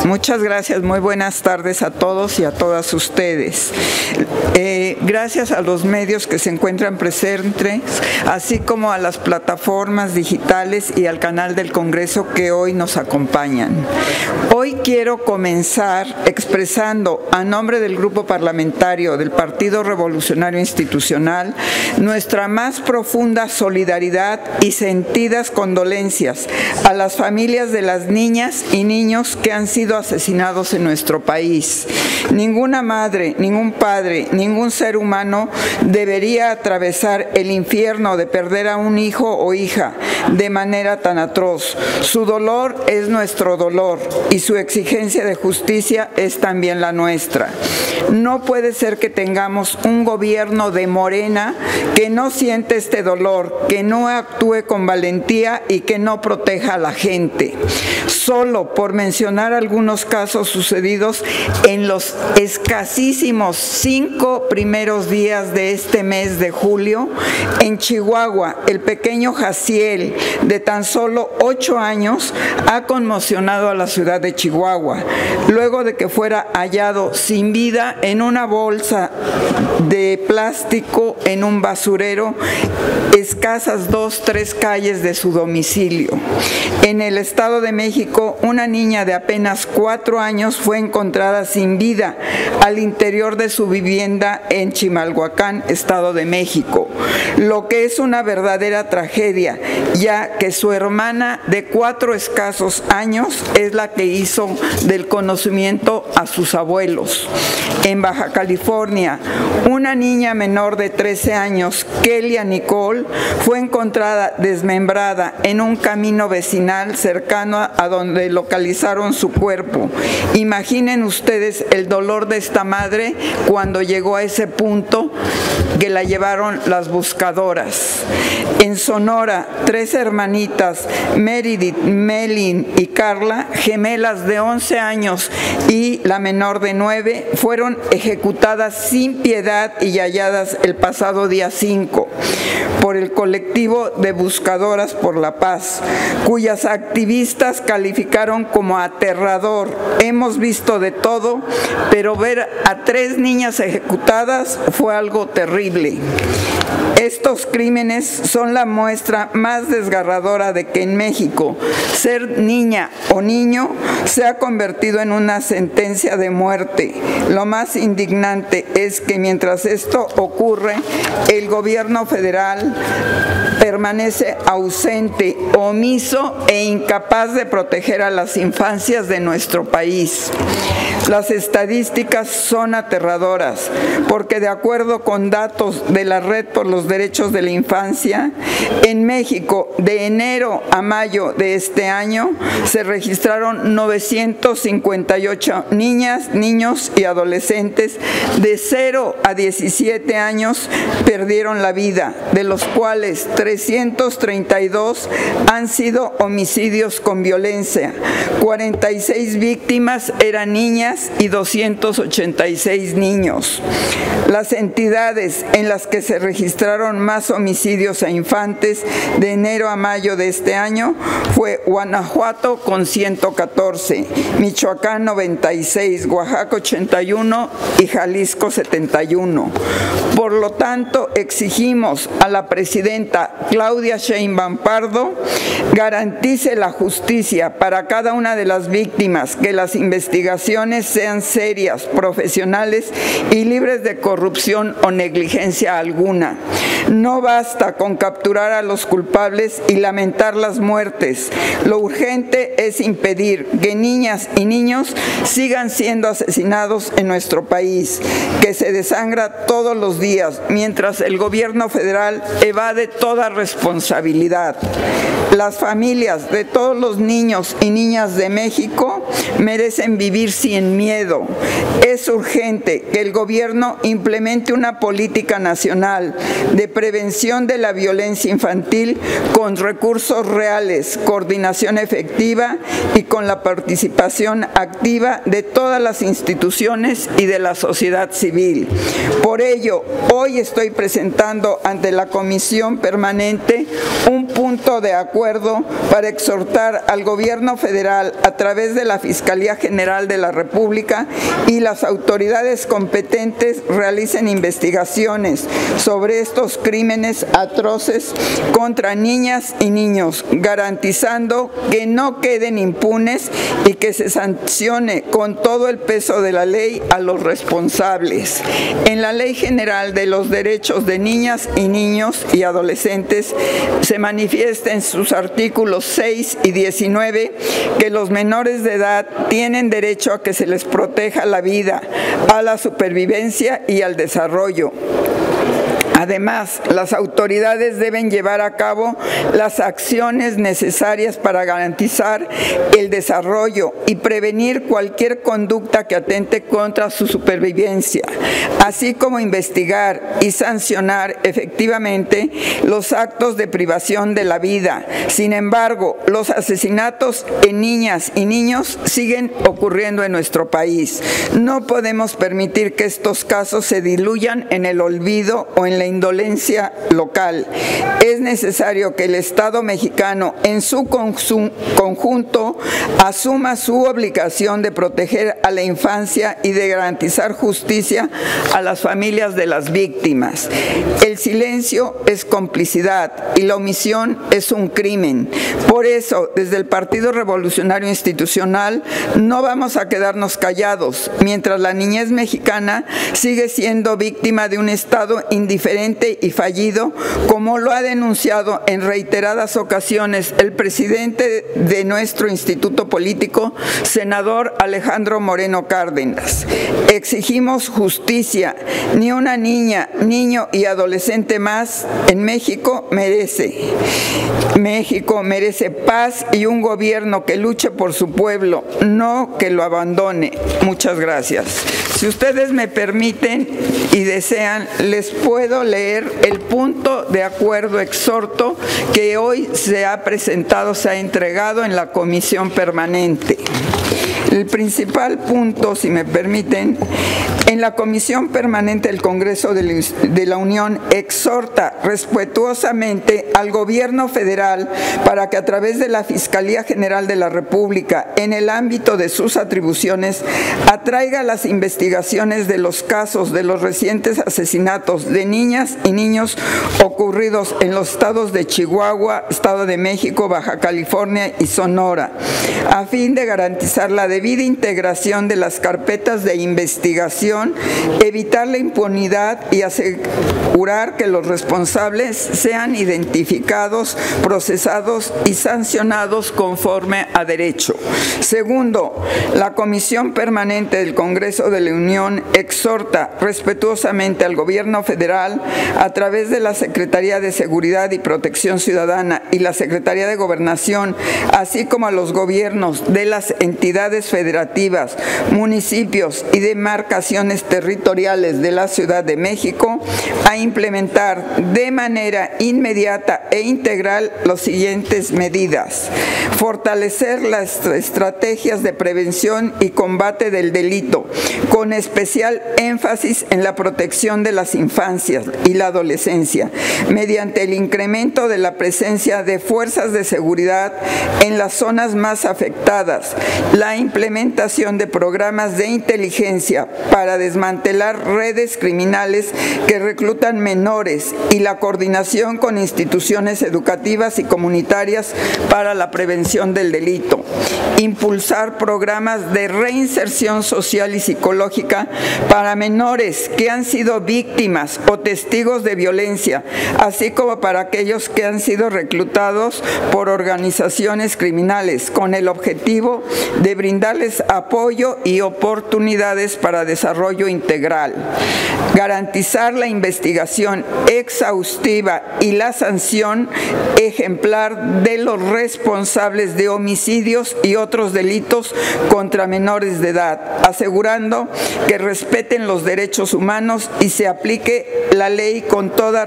Muchas gracias, muy buenas tardes a todos y a todas ustedes. Gracias a los medios que se encuentran presentes, así como a las plataformas digitales y al canal del Congreso que hoy nos acompañan. Hoy quiero comenzar expresando a nombre del Grupo Parlamentario del Partido Revolucionario Institucional nuestra más profunda solidaridad y sentidas condolencias a las familias de las niñas y niños que han sido asesinados en nuestro país. Ninguna madre, ningún padre, ningún ser humano debería atravesar el infierno de perder a un hijo o hija de manera tan atroz. Su dolor es nuestro dolor y su exigencia de justicia es también la nuestra. No puede ser que tengamos un gobierno de Morena que no siente este dolor, que no actúe con valentía y que no proteja a la gente. Solo por mencionar algunos casos sucedidos en los escasísimos 5 primeros días de este mes de julio, en Chihuahua, el pequeño Jaciel, de tan solo 8 años, ha conmocionado a la ciudad de Chihuahua, luego de que fuera hallado sin vida en una bolsa de plástico en un basurero, escasas 2-3 calles de su domicilio. En el Estado de México, una niña de apenas 4 años fue encontrada sin vida al interior de su vivienda en Chimalhuacán, Estado de México, lo que es una verdadera tragedia, ya que su hermana de 4 escasos años es la que hizo del conocimiento a sus abuelos. En Baja California, una niña menor de 13 años, Kelia Nicole, fue encontrada desmembrada en un camino vecinal cercano a donde localizaron su cuerpo. Imaginen ustedes el dolor de esta madre cuando llegó a ese punto que la llevaron las buscadoras. En Sonora, 3 hermanitas, Meredith, Melin y Carla, gemelas de 11 años y la menor de 9, fueron ejecutadas sin piedad y halladas el pasado día 5 por el colectivo de Buscadoras por la Paz, cuyas activistas calificaron como aterrador. Hemos visto de todo, pero ver a 3 niñas ejecutadas fue algo terrible. Estos crímenes son la muestra más desgarradora de que en México ser niña o niño se ha convertido en una sentencia de muerte. Lo más indignante es que mientras esto ocurre, el gobierno federal permanece ausente, omiso e incapaz de proteger a las infancias de nuestro país. Las estadísticas son aterradoras, porque de acuerdo con datos de la Red por los Derechos de la Infancia, en México, de enero a mayo de este año, se registraron 958 niñas, niños y adolescentes de 0 a 17 años perdieron la vida, de los cuales 332 han sido homicidios con violencia, 46 víctimas eran niñas y 286 niños. Las entidades en las que se registraron más homicidios a infantes de enero a mayo de este año fue Guanajuato con 114, Michoacán 96, Oaxaca 81 y Jalisco 71. Por lo tanto, exigimos a la presidenta Claudia Sheinbaum Pardo garantice la justicia para cada una de las víctimas, que las investigaciones sean serias, profesionales y libres de corrupción o negligencia alguna. No basta con capturar a los culpables y lamentar las muertes. Lo urgente es impedir que niñas y niños sigan siendo asesinados en nuestro país, que se desangra todos los días, mientras el gobierno federal evade toda responsabilidad. Las familias de todos los niños y niñas de México merecen vivir sin miedo. Es urgente que el gobierno implemente una política nacional de prevención de la violencia infantil con recursos reales, coordinación efectiva y con la participación activa de todas las instituciones y de la sociedad civil. Por ello, hoy estoy presentando ante la Comisión Permanente un punto de acuerdo para exhortar al gobierno federal, a través de la Fiscalía General de la República y las autoridades competentes realicen investigaciones sobre estos crímenes atroces contra niñas y niños, garantizando que no queden impunes y que se sancione con todo el peso de la ley a los responsables. En la Ley General de los Derechos de Niñas y Niños y Adolescentes se manifiesta en sus artículos 6 y 19 que los menores de edad tienen derecho a que se les proteja la vida, a la supervivencia y al desarrollo. Además, las autoridades deben llevar a cabo las acciones necesarias para garantizar el desarrollo y prevenir cualquier conducta que atente contra su supervivencia, así como investigar y sancionar efectivamente los actos de privación de la vida. Sin embargo, los asesinatos en niñas y niños siguen ocurriendo en nuestro país. No podemos permitir que estos casos se diluyan en el olvido o en la indolencia local. Es necesario que el Estado mexicano en su conjunto asuma su obligación de proteger a la infancia y de garantizar justicia a las familias de las víctimas. El silencio es complicidad y la omisión es un crimen. Por eso, desde el Partido Revolucionario Institucional, no vamos a quedarnos callados mientras la niñez mexicana sigue siendo víctima de un Estado indiferente y fallido, como lo ha denunciado en reiteradas ocasiones el presidente de nuestro instituto político, senador Alejandro Moreno Cárdenas. Exigimos justicia. Ni una niña, niño y adolescente más en México merece. México merece paz y un gobierno que luche por su pueblo, no que lo abandone. Muchas gracias. Si ustedes me permiten y desean, les puedo leer el punto de acuerdo exhorto que hoy se ha presentado, se ha entregado en la comisión permanente. El principal punto, si me permiten, en la Comisión Permanente del Congreso de la Unión exhorta respetuosamente al Gobierno federal para que a través de la Fiscalía General de la República, en el ámbito de sus atribuciones, atraiga las investigaciones de los casos de los recientes asesinatos de niñas y niños ocurridos en los estados de Chihuahua, Estado de México, Baja California y Sonora, a fin de garantizar la debida integración de las carpetas de investigación, evitar la impunidad y asegurar que los responsables sean identificados, procesados y sancionados conforme a derecho. Segundo, la Comisión Permanente del Congreso de la Unión exhorta respetuosamente al Gobierno federal, a través de la Secretaría de Seguridad y Protección Ciudadana y la Secretaría de Gobernación, así como a los gobiernos de las entidades federativas, municipios y demarcaciones territoriales de la Ciudad de México, a implementar de manera inmediata e integral las siguientes medidas: fortalecer las estrategias de prevención y combate del delito, con especial énfasis en la protección de las infancias y la adolescencia, mediante el incremento de la presencia de fuerzas de seguridad en las zonas más afectadas, la implementación de programas de inteligencia para desmantelar redes criminales que reclutan menores y la coordinación con instituciones educativas y comunitarias para la prevención del delito. Impulsar programas de reinserción social y psicológica para menores que han sido víctimas o testigos de violencia, así como para aquellos que han sido reclutados por organizaciones criminales, con el objetivo de brindarles apoyo y oportunidades para desarrollo integral. Garantizar la investigación exhaustiva y la sanción ejemplar de los responsables de homicidios y otros delitos contra menores de edad, asegurando que respeten los derechos humanos y se aplique la ley con toda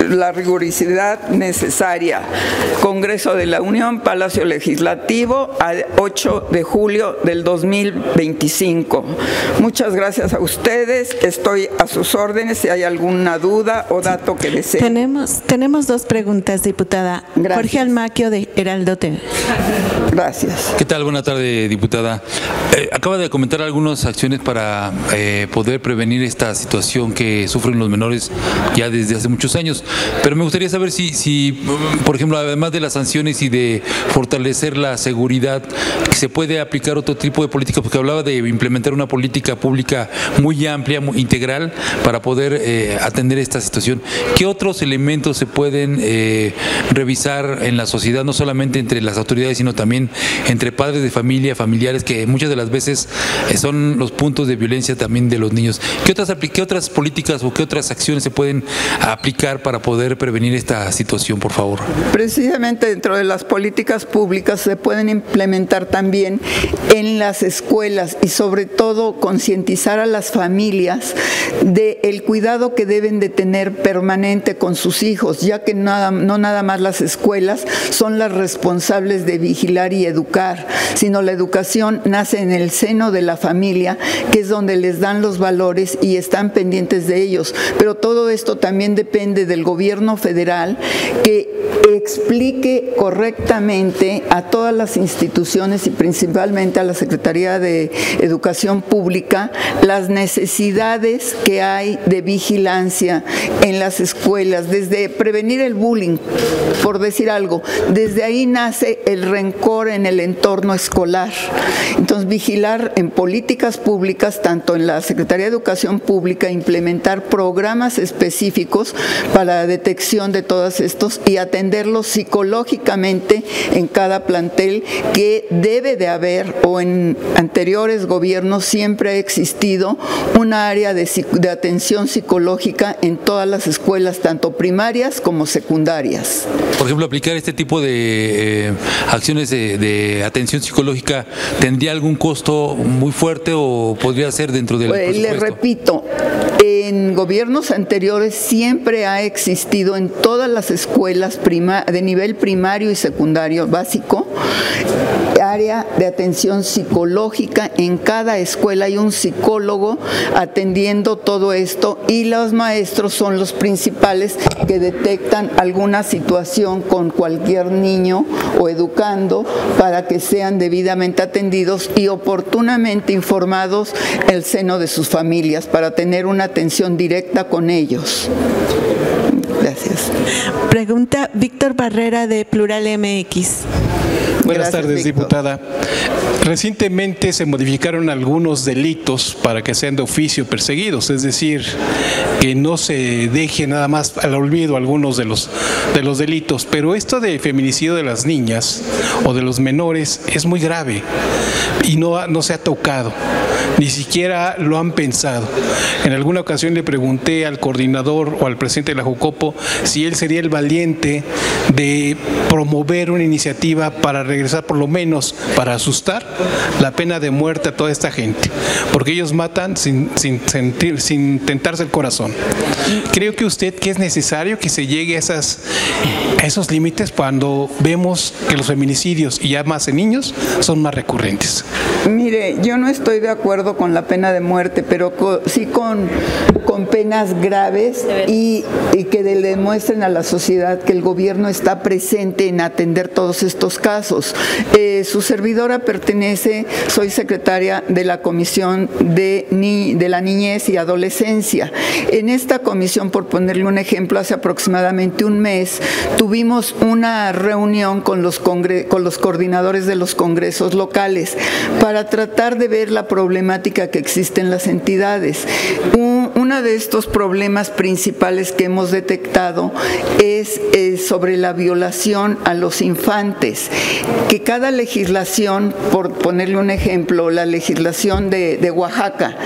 la rigurosidad necesaria. Congreso de la Unión, Palacio Legislativo, 8 de julio del 2025. Muchas gracias a ustedes. Estoy a sus órdenes si hay alguna duda o dato que deseen. Tenemos dos preguntas, diputada. Gracias. Jorge Almaquio, de Heraldo TV. Gracias. ¿Qué tal? Buenas tardes, diputada. Acaba de comentar algunas acciones para poder prevenir esta situación que sufren los menores ya desde hace muchos años, pero me gustaría saber si, por ejemplo, además de las sanciones y de fortalecer la seguridad, se puede aplicar otro tipo de política, porque hablaba de implementar una política pública muy amplia, muy integral, para poder atender esta situación. ¿Qué otros elementos se pueden revisar en la sociedad, no solamente entre las autoridades, sino también entre padres de familia, familiares, que muchas de las veces son los puntos de violencia también de los niños? ¿Qué otras políticas o qué otras acciones se pueden aplicar para poder prevenir esta situación, por favor? Precisamente dentro de las políticas públicas se pueden implementar también en las escuelas y sobre todo concientizar a las familias del cuidado que deben de tener permanente con sus hijos, ya que no nada más las escuelas son las responsables de vigilar y educar, sino la educación nace en el seno de la familia, que es donde les dan los valores y están pendientes de ellos. Pero todo esto también depende del gobierno federal, que explique correctamente a todas las instituciones y principalmente a la Secretaría de Educación Pública las necesidades que hay de vigilancia en las escuelas, desde prevenir el bullying, por decir algo. Desde ahí nace el rencor en el entorno escolar. Entonces, vigilar en políticas públicas, tanto en la Secretaría de Educación Pública, implementar programas específicos para la detección de todos estos y atenderlos psicológicamente en cada plantel, que debe de haber, o en anteriores gobiernos siempre ha existido un área de atención psicológica en todas las escuelas, tanto primarias como secundarias. Por ejemplo, aplicar este tipo de acciones de atención psicológica, ¿tendría algún costo muy fuerte o podría ser dentro del presupuesto? Le repito, en gobiernos anteriores siempre ha existido en todas las escuelas de nivel primario y secundario básico área de atención psicológica. En cada escuela hay un psicólogo atendiendo todo esto y los maestros son los principales que detectan alguna situación con cualquier niño o educando para que sean debidamente atendidos y oportunamente informados en el seno de sus familias para tener una atención directa con ellos. Gracias. Pregunta Víctor Barrera, de Plural MX. Buenas tardes, Víctor. diputada. Recientemente se modificaron algunos delitos para que sean de oficio perseguidos, es decir, que no se deje nada más al olvido algunos de los delitos, pero esto de feminicidio de las niñas o de los menores es muy grave y no se ha tocado, ni siquiera lo han pensado. En alguna ocasión le pregunté al coordinador o al presidente de la Jucopo si él sería el valiente de promover una iniciativa para regresar, por lo menos para asustar, la pena de muerte a toda esta gente, porque ellos matan sin tentarse el corazón. ¿Creo que usted que es necesario que se llegue a esos límites cuando vemos que los feminicidios, y ya más en niños, son más recurrentes? Mire, yo no estoy de acuerdo con la pena de muerte, pero sí con penas graves y que le demuestren a la sociedad que el gobierno está presente en atender todos estos casos. Su servidora soy secretaria de la Comisión de la Niñez y Adolescencia. En esta comisión, por ponerle un ejemplo, hace aproximadamente un mes tuvimos una reunión con los coordinadores de los congresos locales para tratar de ver la problemática que existe en las entidades. Uno de estos problemas principales que hemos detectado es sobre la violación a los infantes, que cada legislación, por ponerle un ejemplo, la legislación de Oaxaca,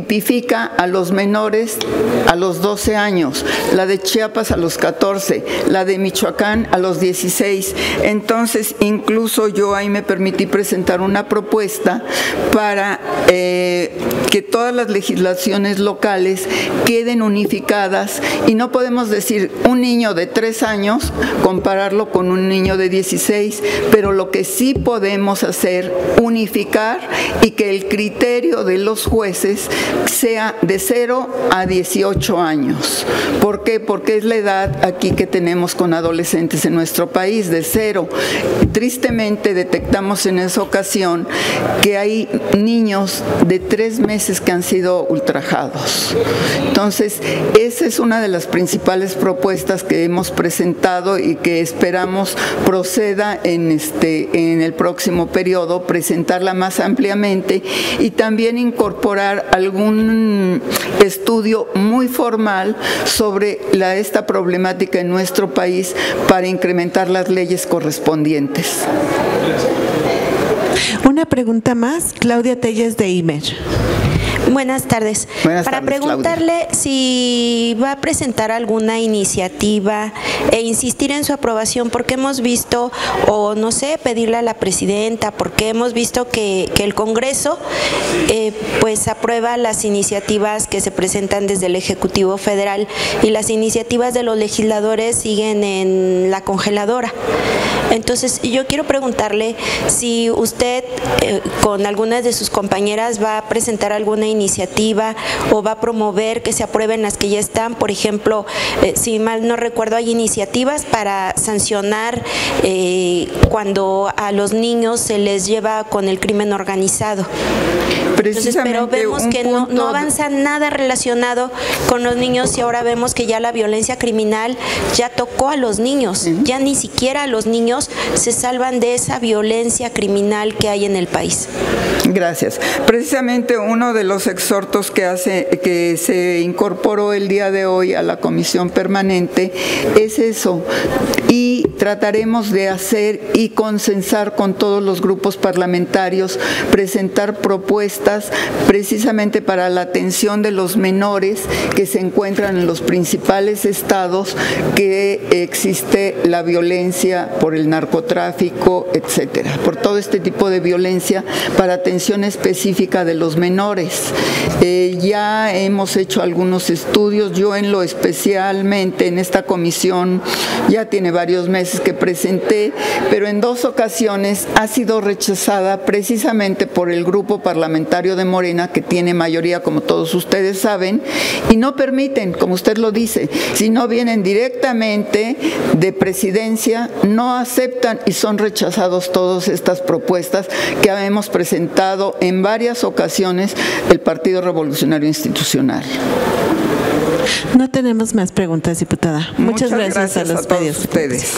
tipifica a los menores a los 12 años, la de Chiapas a los 14, la de Michoacán a los 16. Entonces, incluso yo ahí me permití presentar una propuesta para que todas las legislaciones locales queden unificadas y no podemos decir un niño de 3 años compararlo con un niño de 16, pero lo que sí podemos hacer, unificar y que el criterio de los jueces sea de 0 a 18 años. ¿Por qué? Porque es la edad aquí que tenemos con adolescentes en nuestro país, de 0. Tristemente detectamos en esa ocasión que hay niños de 3 meses que han sido ultrajados. Entonces, esa es una de las principales propuestas que hemos presentado y que esperamos proceda en el próximo periodo, presentarla más ampliamente y también incorporar algún estudio muy formal sobre esta problemática en nuestro país para incrementar las leyes correspondientes. Una pregunta más, Claudia Telles de IMER. Buenas tardes. Para preguntarle Claudia, si va a presentar alguna iniciativa e insistir en su aprobación, porque hemos visto, o no sé, pedirle a la presidenta, porque hemos visto que el Congreso pues aprueba las iniciativas que se presentan desde el Ejecutivo Federal y las iniciativas de los legisladores siguen en la congeladora. Entonces, yo quiero preguntarle si usted con algunas de sus compañeras va a presentar alguna iniciativa o va a promover que se aprueben las que ya están. Por ejemplo, si mal no recuerdo, hay iniciativas para sancionar cuando a los niños se les lleva con el crimen organizado. Entonces, pero vemos que no avanza nada relacionado con los niños y ahora vemos que ya la violencia criminal ya tocó a los niños, ya ni siquiera los niños se salvan de esa violencia criminal que hay en el país. Gracias. Precisamente uno de los exhortos que se incorporó el día de hoy a la comisión permanente es eso, y trataremos de hacer y consensar con todos los grupos parlamentarios, presentar propuestas precisamente para la atención de los menores que se encuentran en los principales estados que existe la violencia por el narcotráfico, etcétera, por todo este tipo de violencia para atención específica de los menores. Ya hemos hecho algunos estudios, yo en lo especialmente en esta comisión ya tiene varios meses que presenté, pero en 2 ocasiones ha sido rechazada precisamente por el grupo parlamentario de Morena, que tiene mayoría, como todos ustedes saben, y no permiten, como usted lo dice, si no vienen directamente de presidencia, no aceptan y son rechazados todas estas propuestas que hemos presentado en varias ocasiones el Partido Revolucionario Institucional. No tenemos más preguntas, diputada. Muchas gracias a los todos medios. ustedes.